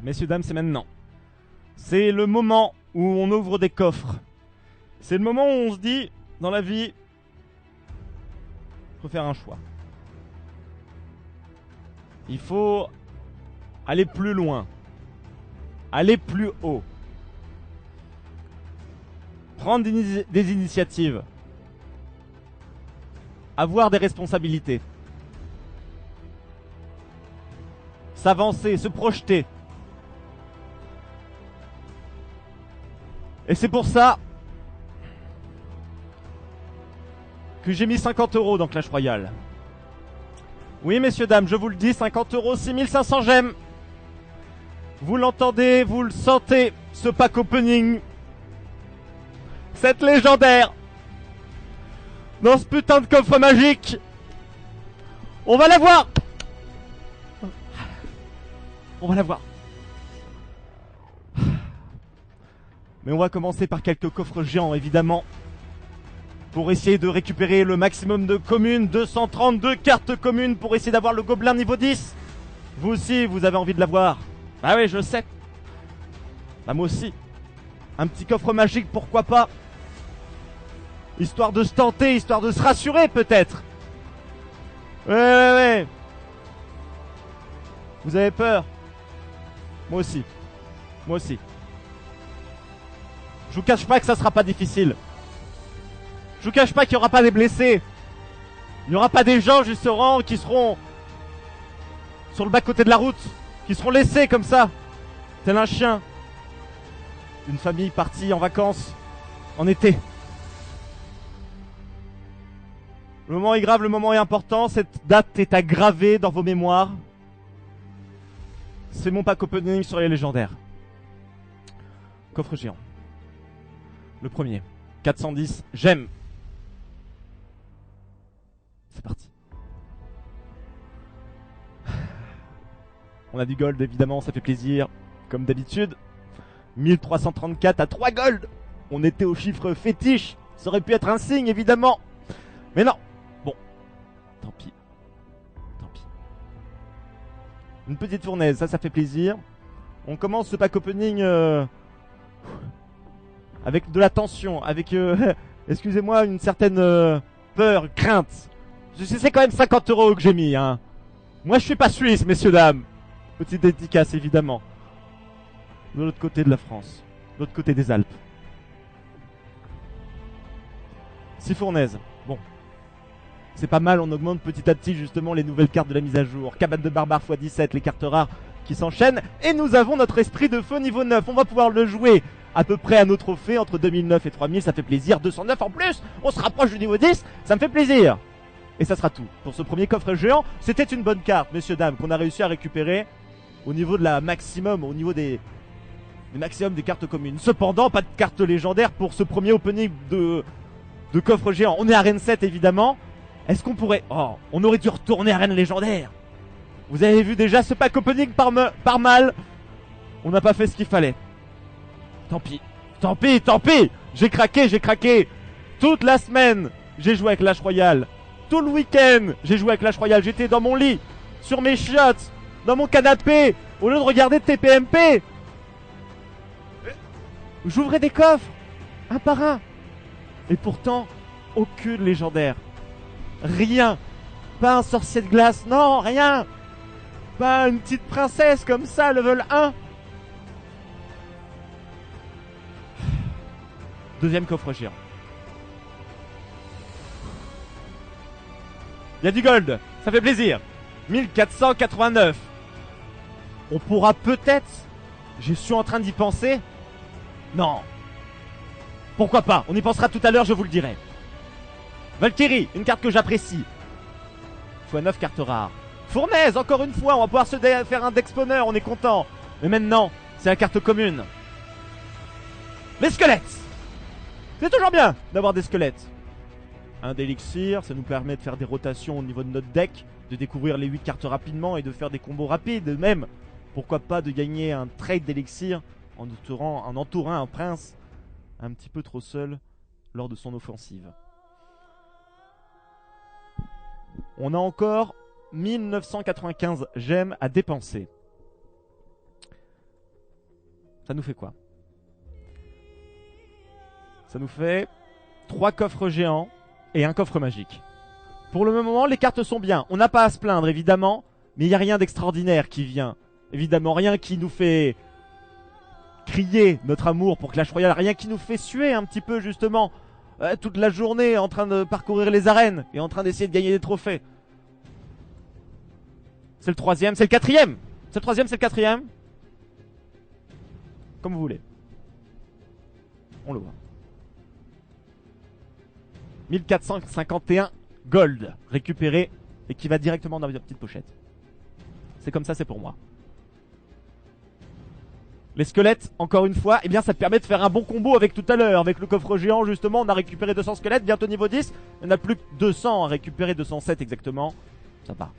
Messieurs, dames, c'est maintenant. C'est le moment où on ouvre des coffres. C'est le moment où on se dit, dans la vie, faut faire un choix. Il faut aller plus loin. Aller plus haut. Prendre des initiatives. Avoir des responsabilités. S'avancer, se projeter. Et c'est pour ça que j'ai mis 50 € dans Clash Royale. Oui, messieurs, dames, je vous le dis, 50 €, 6500 gemmes. Vous l'entendez, vous le sentez, ce pack opening. Cette légendaire. Dans ce putain de coffre magique. On va la voir. On va la voir. Mais on va commencer par quelques coffres géants, évidemment. Pour essayer de récupérer le maximum de communes. 232 cartes communes pour essayer d'avoir le gobelin niveau 10. Vous aussi, vous avez envie de l'avoir. Ah oui, je sais. Bah moi aussi. Un petit coffre magique, pourquoi pas. Histoire de se tenter, histoire de se rassurer peut-être. Ouais. Vous avez peur? Moi aussi. Moi aussi. Je vous cache pas que ça sera pas difficile. Je vous cache pas qu'il y aura pas des blessés. Il y aura pas des gens justement qui seront sur le bas-côté de la route, qui seront laissés comme ça, tel un chien. Une famille partie en vacances en été. Le moment est grave, le moment est important. Cette date est à graver dans vos mémoires. C'est mon pack opening sur les légendaires. Coffre géant. Le premier. 410. J'aime. C'est parti. On a du gold évidemment, ça fait plaisir. Comme d'habitude. 1334 à 3 gold. On était au chiffre fétiche. Ça aurait pu être un signe évidemment. Mais non. Bon. Tant pis. Tant pis. Une petite fournaise, ça fait plaisir. On commence ce pack opening avec de la tension, avec excusez-moi, une certaine peur, crainte. C'est quand même 50 € que j'ai mis, hein. Moi je suis pas suisse, messieurs dames. Petite dédicace évidemment. De l'autre côté de la France, de l'autre côté des Alpes. 6 fournaises. Bon. C'est pas mal, on augmente petit à petit justement les nouvelles cartes de la mise à jour. Cabane de barbare x17, les cartes rares qui s'enchaînent. Et nous avons notre esprit de feu niveau 9. On va pouvoir le jouer à peu près à nos trophées entre 2009 et 3000. Ça fait plaisir. 209 en plus. On se rapproche du niveau 10. Ça me fait plaisir. Et ça sera tout pour ce premier coffre géant. C'était une bonne carte, messieurs, dames, qu'on a réussi à récupérer au niveau de la maximum, au niveau des maximum des cartes communes. Cependant, pas de carte légendaire pour ce premier opening de coffre géant. On est à Rennes 7 évidemment. Est-ce qu'on pourrait... Oh, on aurait dû retourner à Rennes légendaire. Vous avez vu déjà ce pack opening par mal. On n'a pas fait ce qu'il fallait. Tant pis. Tant pis, tant pis. J'ai craqué. Toute la semaine, j'ai joué avec Clash Royale. Tout le week-end, j'ai joué avec Clash Royale. J'étais dans mon lit, sur mes shots, dans mon canapé, au lieu de regarder TPMP. J'ouvrais des coffres, un par un. Et pourtant, aucune légendaire. Rien. Pas un sorcier de glace, non, rien. Pas une petite princesse comme ça, level 1. Deuxième coffre géant. Il y a du gold, ça fait plaisir. 1489. On pourra peut-être... Je suis en train d'y penser. Non. Pourquoi pas? On y pensera tout à l'heure, je vous le dirai. Valkyrie, une carte que j'apprécie. x9 cartes rares. Fournaise, encore une fois, on va pouvoir se faire un Dexponer, on est content. Mais maintenant, c'est la carte commune. Les squelettes. C'est toujours bien d'avoir des squelettes. Un d'élixir, ça nous permet de faire des rotations au niveau de notre deck, de découvrir les 8 cartes rapidement et de faire des combos rapides. Même, pourquoi pas, de gagner un trade d'élixir en entourant un prince un petit peu trop seul lors de son offensive. On a encore 1995 gemmes à dépenser. Ça nous fait quoi? Ça nous fait 3 coffres géants et un coffre magique. Pour le moment, les cartes sont bien. On n'a pas à se plaindre, évidemment. Mais il n'y a rien d'extraordinaire qui vient. Évidemment, rien qui nous fait crier notre amour pour Clash Royale. Rien qui nous fait suer un petit peu, justement, toute la journée en train de parcourir les arènes et en train d'essayer de gagner des trophées. C'est le 3e, c'est le 4e. C'est le 3e, c'est le 4e. Comme vous voulez. On le voit. 1451 gold récupéré et qui va directement dans la petite pochette. C'est comme ça, c'est pour moi. Les squelettes, encore une fois, eh bien ça te permet de faire un bon combo avec tout à l'heure. Avec le coffre géant, justement, on a récupéré 200 squelettes, bientôt niveau 10. Il n'y en a plus que 200 à récupérer, 207 exactement. Ça part.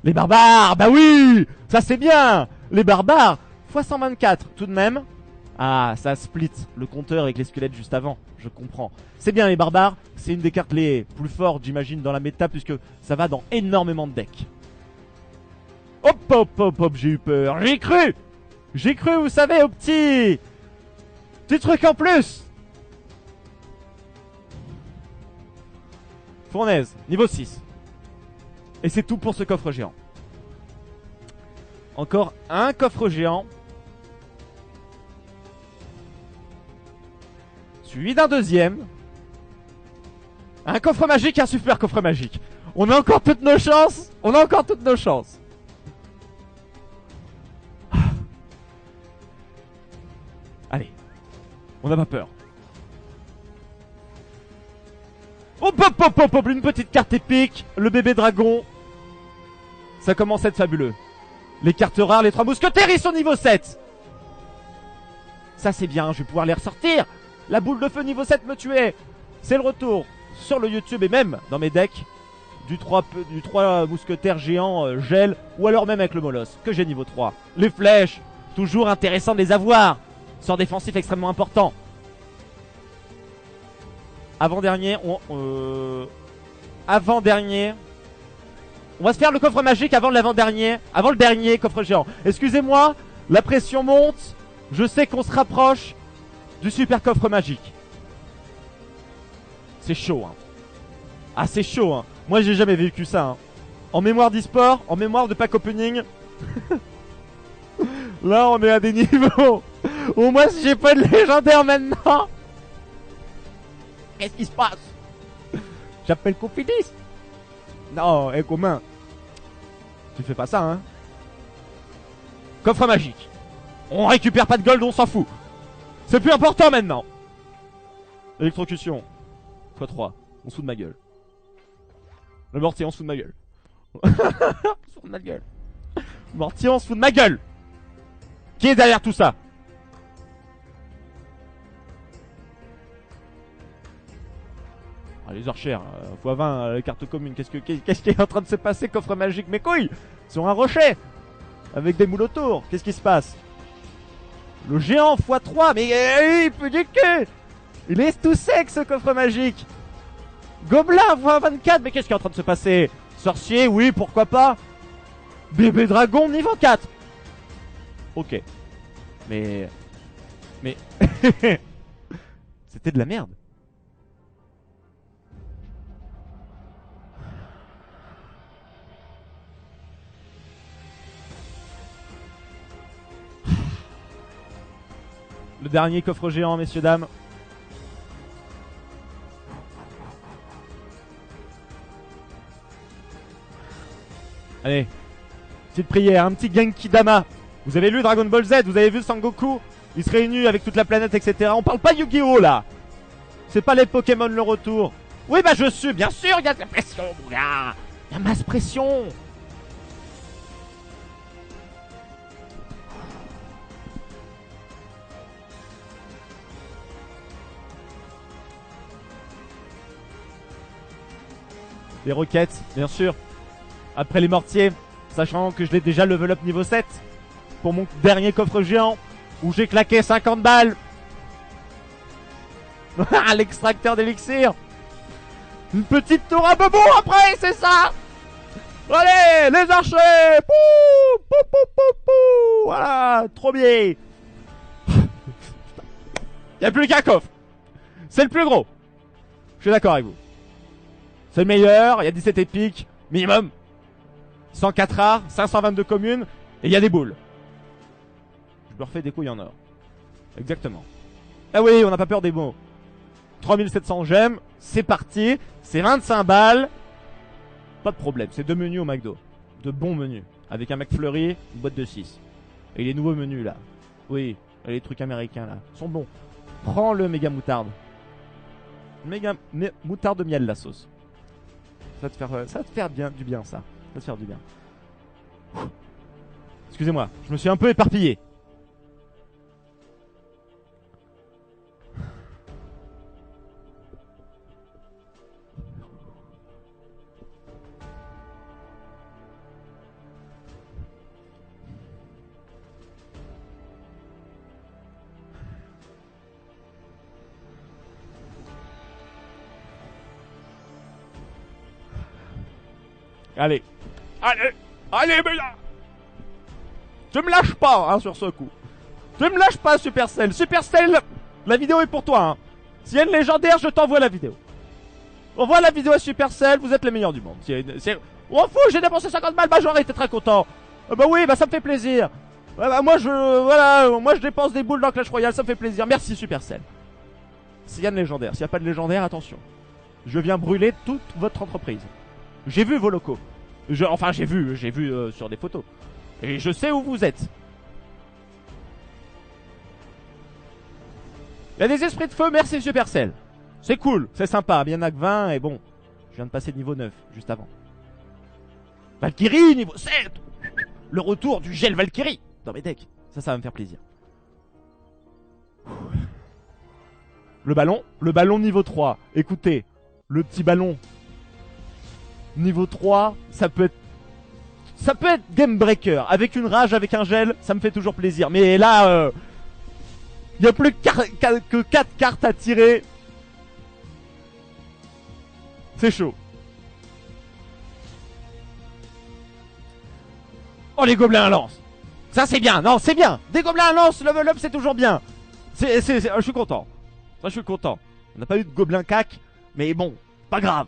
Les barbares, bah oui, ça c'est bien. Les barbares, x 124 tout de même. Ah, ça split le compteur avec les squelettes juste avant, je comprends. C'est bien les barbares, c'est une des cartes les plus fortes j'imagine dans la méta puisque ça va dans énormément de decks. Hop hop hop hop, j'ai eu peur, j'ai cru. J'ai cru, vous savez, au petit truc en plus. Fournaise, niveau 6. Et c'est tout pour ce coffre géant. Encore un coffre géant. Suivi d'un deuxième. Un coffre magique et un super coffre magique. On a encore toutes nos chances. On a encore toutes nos chances. Allez. On n'a pas peur. Hop hop hop hop hop. Une petite carte épique. Le bébé dragon. Ça commence à être fabuleux. Les cartes rares, les 3 mousquetaires, ils sont niveau 7. Ça c'est bien, je vais pouvoir les ressortir. La boule de feu niveau 7 me tuait. C'est le retour sur le YouTube et même dans mes decks du 3 mousquetaires géants gel ou alors même avec le molosse que j'ai niveau 3. Les flèches, toujours intéressant de les avoir. Sort défensif extrêmement important. Avant-dernier, avant-dernier. On va se faire le coffre magique avant l'avant-dernier. Avant le dernier coffre géant. Excusez-moi, la pression monte. Je sais qu'on se rapproche du super coffre magique. C'est chaud hein. Ah c'est chaud hein. Moi j'ai jamais vécu ça hein. En mémoire d'e-sport, en mémoire de pack opening. Là on est à des niveaux. Au moins si j'ai pas de légendaire maintenant. Qu'est-ce qui se passe? J'appelle Cofidis. Non, et commun. Tu fais pas ça hein. Coffre magique. On récupère pas de gold, on s'en fout. C'est plus important maintenant. Électrocution. x3. On se fout de ma gueule. Le mortier, on se fout de ma gueule. On se fout de ma gueule. Le mortier, on se fout de ma gueule. Qui est derrière tout ça? Ah, les archères, x20, les cartes communes. Qu'est-ce qui est en train de se passer? Coffre magique, mes couilles. Sur un rocher. Avec des moules autour. Qu'est-ce qui se passe? Le géant x3, mais il peut du cul. Il est tout sec ce coffre magique. Gobelin x24, mais qu'est-ce qui est en train de se passer? Sorcier, oui, pourquoi pas. Bébé dragon niveau 4. Ok. Mais... C'était de la merde. Le dernier coffre géant, messieurs, dames. Allez. Petite prière, un petit Genki Dama. Vous avez lu Dragon Ball Z, vous avez vu Sangoku. Il se réunit avec toute la planète, etc. On parle pas Yu-Gi-Oh là. C'est pas les Pokémon le retour. Oui, bah je suis, bien sûr, il y a de la pression, mon gars. Il y a masse pression. Les roquettes, bien sûr. Après les mortiers, sachant que je l'ai déjà level up niveau 7 pour mon dernier coffre géant où j'ai claqué 50 balles. L'extracteur d'élixir. Une petite tour à bobo après, c'est ça. Allez, les archers. Pou, pou, pou, pou, pou. Voilà, trop bien. Y a plus qu'un coffre. C'est le plus gros. Je suis d'accord avec vous. C'est le meilleur, il y a 17 épiques, minimum. 104 rares, 522 communes, et il y a des boules. Je leur fais des couilles en or. Exactement. Ah oui, on n'a pas peur des mots. 3700 gemmes, c'est parti. C'est 25 balles. Pas de problème, c'est 2 menus au McDo. De bons menus. Avec un McFlurry, une boîte de 6. Et les nouveaux menus là. Oui, les trucs américains là. Sont bons. Prends le méga moutarde. Moutarde de miel la sauce. Ça va te faire bien, du bien ça. Ça va te faire du bien. Excusez-moi, je me suis un peu éparpillé. Allez. Allez. Allez, mais là. Tu me lâches pas, hein, sur ce coup. Tu me lâches pas, Supercell. Supercell, la vidéo est pour toi, hein. S'il y a une légendaire, je t'envoie la vidéo. Envoie la vidéo à Supercell, vous êtes les meilleurs du monde. On fout, j'ai dépensé 50 balles, bah j'aurais été très content. Bah oui, bah ça me fait plaisir. Bah, moi je dépense des boules dans Clash Royale, ça me fait plaisir. Merci Supercell. S'il y a une légendaire, s'il n'y a pas de légendaire, attention. Je viens brûler toute votre entreprise. J'ai vu vos locaux. Enfin j'ai vu sur des photos. Et je sais où vous êtes. Il y a des esprits de feu, merci Supercell. C'est cool, c'est sympa, bien que 20 et bon. Je viens de passer niveau 9 juste avant. Valkyrie niveau 7. Le retour du gel Valkyrie dans mes decks. Ça va me faire plaisir. Le ballon niveau 3. Écoutez, le petit ballon niveau 3, ça peut être game breaker. Avec une rage, avec un gel, ça me fait toujours plaisir. Mais là, il n'y a plus que 4 cartes à tirer. C'est chaud. Oh, les gobelins à lance. Ça c'est bien, non c'est bien. Des gobelins à lance, level up c'est toujours bien. Je suis content. Ça je suis content. On n'a pas eu de gobelins cac, mais bon, pas grave.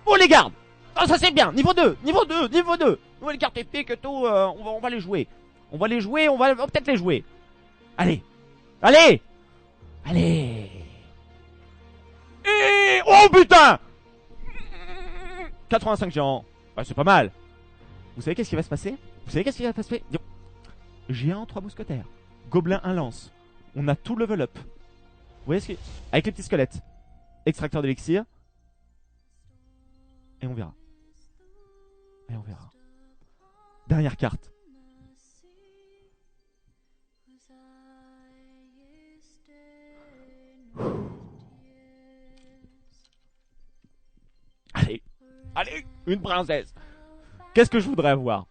Oh les gardes. Oh ça c'est bien, niveau 2. Nouvelle carte épique et tout, on va les jouer. On va peut-être les jouer. Allez. Et... Oh putain 85 géants. Ouais, c'est pas mal. Vous savez qu'est-ce qui va se passer? Géant 3 mousquetaires. Gobelin 1 lance. On a tout level up. Vous voyez ce que... Avec les petits squelettes. Extracteur d'élixir. Et on verra. Dernière carte. Allez, une princesse. Qu'est-ce que je voudrais avoir?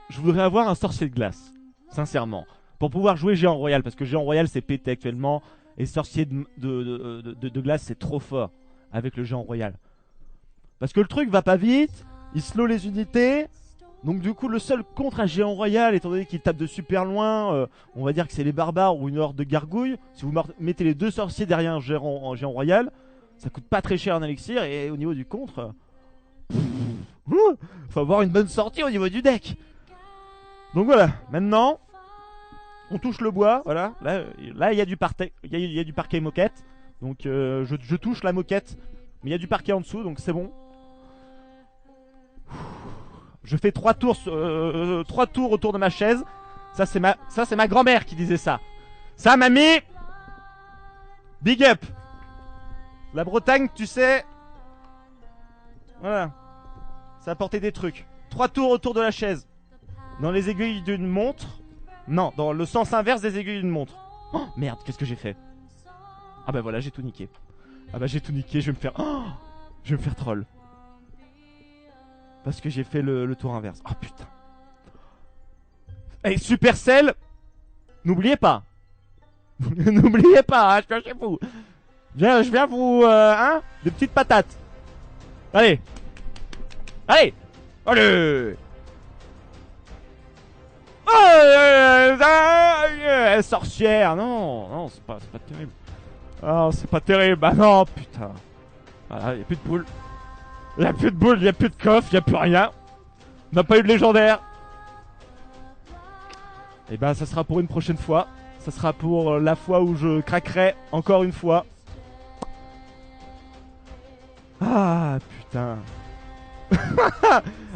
Je voudrais avoir un sorcier de glace. Sincèrement. Pour pouvoir jouer géant royal. Parce que géant royal c'est pété actuellement. Et sorcier de glace c'est trop fort. Avec le géant royal. Parce que le truc va pas vite. Il slow les unités. Donc du coup le seul contre un géant royal, étant donné qu'il tape de super loin, on va dire que c'est les barbares ou une horde de gargouilles. Si vous mettez les deux sorciers derrière un géant royal, ça coûte pas très cher en élixir. Et au niveau du contre, faut avoir une bonne sortie au niveau du deck. Donc voilà, maintenant on touche le bois. Voilà, là il y a du parquet, il y a du parquet moquette. Donc je touche la moquette, mais il y a du parquet en dessous, donc c'est bon. Je fais 3 tours autour de ma chaise. Ça c'est ma grand-mère qui disait ça. Ça mamie, big up. La Bretagne, tu sais. Voilà. Ça apportait des trucs. 3 tours autour de la chaise. Dans les aiguilles d'une montre. Non, dans le sens inverse des aiguilles d'une montre. Oh merde, qu'est-ce que j'ai fait? Ah bah voilà, j'ai tout niqué. Je vais me faire... Oh, je vais me faire troll. Parce que j'ai fait le tour inverse. Oh putain. Et Supercell, n'oubliez pas. N'oubliez pas, hein, je suis fou. Je viens vous... des petites patates. Allez. ouais, sorcière. Non, non, c'est pas terrible. Ah, c'est pas terrible. Bah non, putain. Voilà, y'a plus de poules. Y'a plus de boules, y'a plus de coffre, y'a plus rien. On n'a pas eu de légendaire. Et ben ça sera pour une prochaine fois. Ça sera pour la fois où je craquerai encore une fois. Ah putain.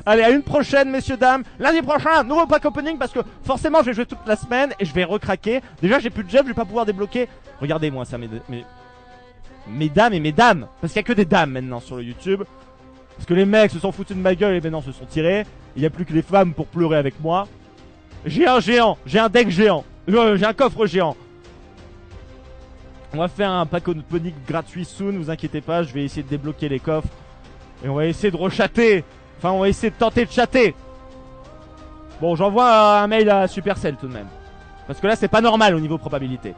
Allez, à une prochaine, messieurs, dames. Lundi prochain, nouveau pack opening parce que forcément je vais jouer toute la semaine et je vais recraquer. Déjà j'ai plus de gem, je vais pas pouvoir débloquer. Regardez-moi ça, mesdames et mesdames. Parce qu'il y a que des dames maintenant sur le YouTube. Parce que les mecs se sont foutus de ma gueule et maintenant se sont tirés. Il n'y a plus que les femmes pour pleurer avec moi. J'ai un géant, j'ai un deck géant, j'ai un coffre géant. On va faire un pack opening gratuit soon, vous inquiétez pas, je vais essayer de débloquer les coffres. Et on va essayer de rechatter. Enfin, on va essayer de tenter de chatter. Bon, j'envoie un mail à Supercell tout de même. Parce que là, c'est pas normal au niveau probabilité.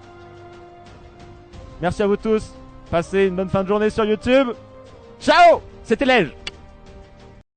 Merci à vous tous. Passez une bonne fin de journée sur YouTube. Ciao. C'était Lej.